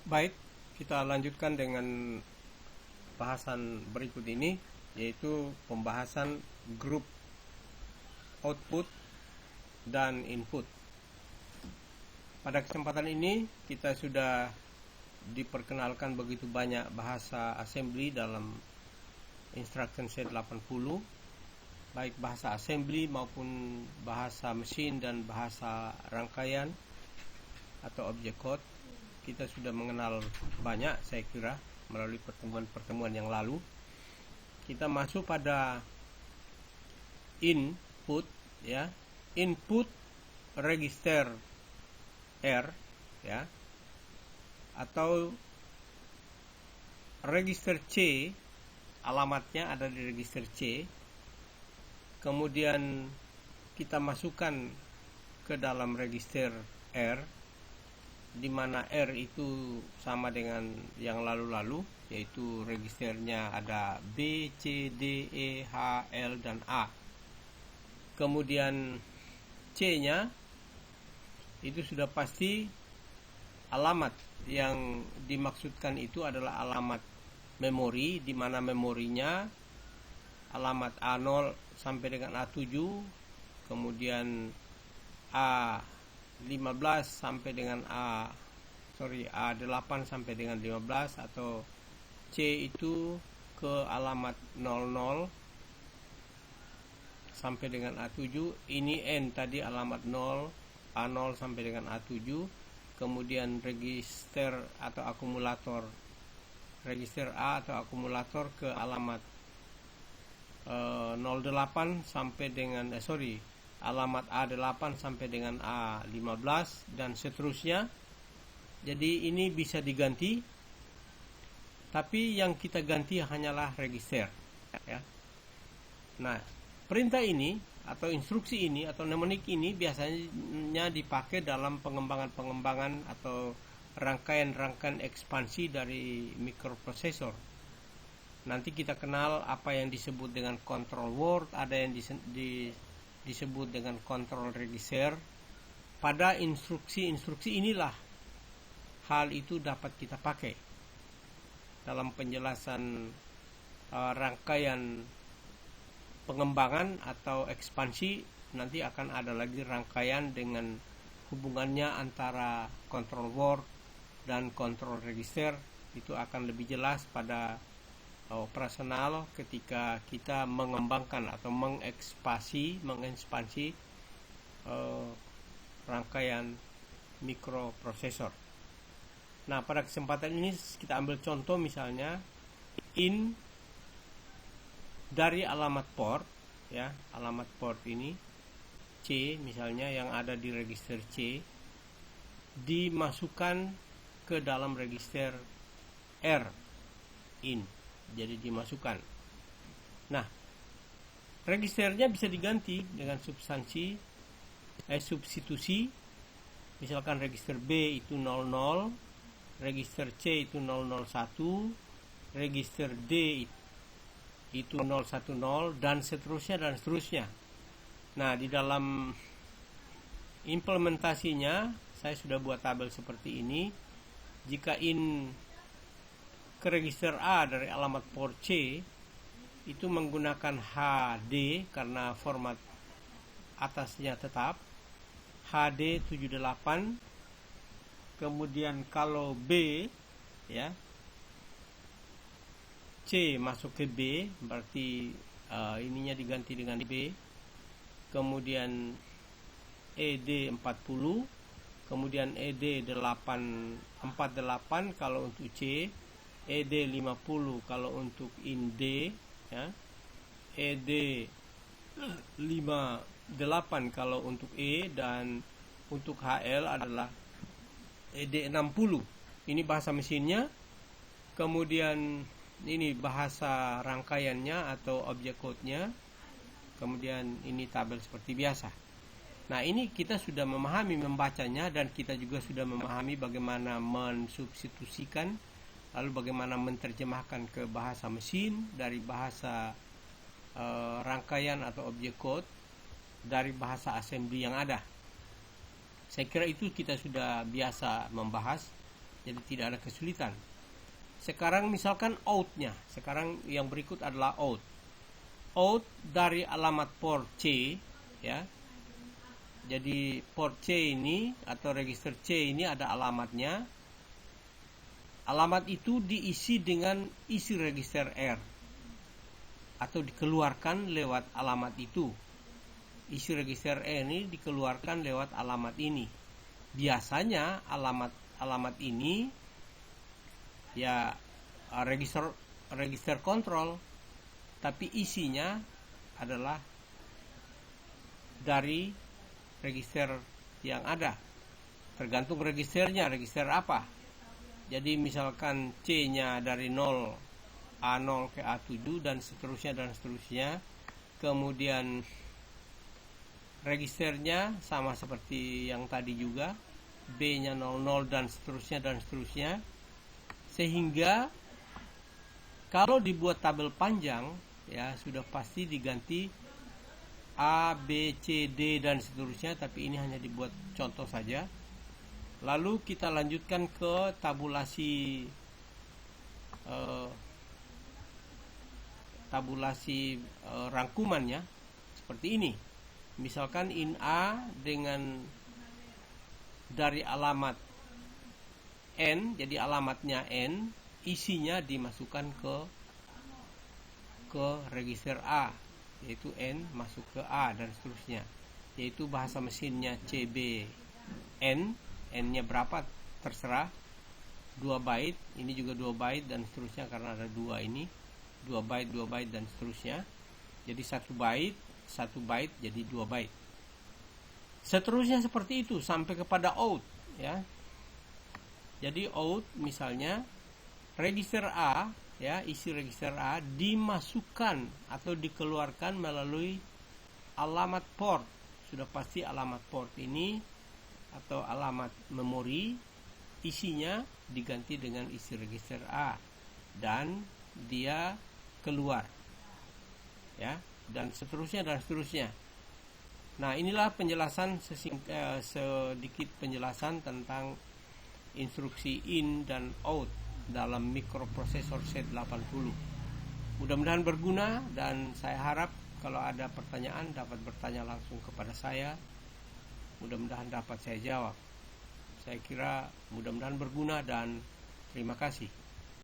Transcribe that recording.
Baik, kita lanjutkan dengan bahasan berikut ini, yaitu pembahasan grup output dan input. Pada kesempatan ini kita sudah diperkenalkan begitu banyak bahasa assembly dalam instruction set 80, baik bahasa assembly maupun bahasa mesin dan bahasa rangkaian atau object code. Kita sudah mengenal banyak, saya kira, melalui pertemuan-pertemuan yang lalu. Kita masuk pada input, ya, input register R, ya, atau register C. Alamatnya ada di register C. Kemudian kita masukkan ke dalam register R, di mana R itu sama dengan yang lalu-lalu, yaitu registernya ada B, C, D, E, H, L, dan A. Kemudian C-nya itu sudah pasti alamat yang dimaksudkan itu adalah alamat memori, di mana memorinya alamat A0 sampai dengan A7, kemudian A15 sampai dengan A8 sampai dengan 15, atau C itu ke alamat 00 sampai dengan A7. Ini N tadi alamat 0, A0 sampai dengan A7. Kemudian register atau akumulator, register A atau akumulator ke alamat 08 sampai dengan alamat A8 sampai dengan A15 dan seterusnya. Jadi ini bisa diganti, tapi yang kita ganti hanyalah register, ya. Nah, perintah ini atau instruksi ini atau mnemonik ini biasanya dipakai dalam pengembangan atau rangkaian ekspansi dari mikroprosesor. Nanti kita kenal apa yang disebut dengan control word, ada yang disebut dengan control register. Pada instruksi inilah hal itu dapat kita pakai dalam penjelasan rangkaian pengembangan atau ekspansi. Nanti akan ada lagi rangkaian dengan hubungannya antara control word dan control register. Itu akan lebih jelas pada operasional ketika kita mengembangkan atau mengekspansi rangkaian mikroprosesor. Nah, pada kesempatan ini kita ambil contoh, misalnya in dari alamat port, ya, alamat port ini C misalnya yang ada di register C dimasukkan ke dalam register R in. Jadi dimasukkan. Nah, registernya bisa diganti dengan substitusi. Misalkan register B itu 00, register C itu 001, register D itu 010, dan seterusnya. Nah, di dalam implementasinya saya sudah buat tabel seperti ini. Jika in ke register A dari alamat port C itu menggunakan HD karena format atasnya tetap HD 78. Kemudian kalau B, ya, C masuk ke B, berarti ininya diganti dengan B. Kemudian ED 40, kemudian ED 48 kalau untuk C, ED 50 kalau untuk in D, ya, ED 58 kalau untuk E, dan untuk HL adalah ED 60. Ini bahasa mesinnya. Kemudian ini bahasa rangkaiannya atau object code-nya. Kemudian ini tabel seperti biasa. Nah, ini kita sudah memahami membacanya, dan kita juga sudah memahami bagaimana mensubstitusikan, lalu bagaimana menerjemahkan ke bahasa mesin dari bahasa rangkaian atau object code dari bahasa assembly yang ada. Saya kira itu kita sudah biasa membahas. jadi tidak ada kesulitan. Sekarang misalkan out-nya. Sekarang yang berikut adalah out. Out dari alamat port C, ya. Jadi port C ini atau register C ini ada alamatnya. Alamat itu diisi dengan isi register R atau dikeluarkan lewat alamat itu. Isi register R ini dikeluarkan lewat alamat ini. Biasanya alamat ini ya register kontrol, tapi isinya adalah dari register yang ada. Tergantung registernya, register apa. Jadi misalkan C-nya dari 0 A0 ke A7 dan seterusnya. Kemudian registernya sama seperti yang tadi juga, B-nya 00 dan seterusnya. Sehingga kalau dibuat tabel panjang, ya sudah pasti diganti A, B, C, D dan seterusnya, tapi ini hanya dibuat contoh saja. Lalu kita lanjutkan ke tabulasi rangkumannya seperti ini. Misalkan in A dengan dari alamat N, jadi alamatnya N, isinya dimasukkan ke register A, yaitu N masuk ke A dan seterusnya, yaitu bahasa mesinnya CBN, N-nya berapa terserah, 2 byte, ini juga 2 byte dan seterusnya karena ada 2 ini, 2 byte dan seterusnya. Jadi 1 byte jadi 2 byte. Seterusnya seperti itu sampai kepada out, ya. Jadi out misalnya register A, ya, isi register A dimasukkan atau dikeluarkan melalui alamat port. Sudah pasti alamat port ini atau alamat memori, isinya diganti dengan isi register A dan dia keluar, ya, dan seterusnya. Nah, inilah penjelasan sedikit penjelasan tentang instruksi in dan out dalam mikroprosesor Z80. Mudah-mudahan berguna, dan saya harap kalau ada pertanyaan dapat bertanya langsung kepada saya. Mudah-mudahan dapat saya jawab. Saya kira mudah-mudahan berguna dan terima kasih.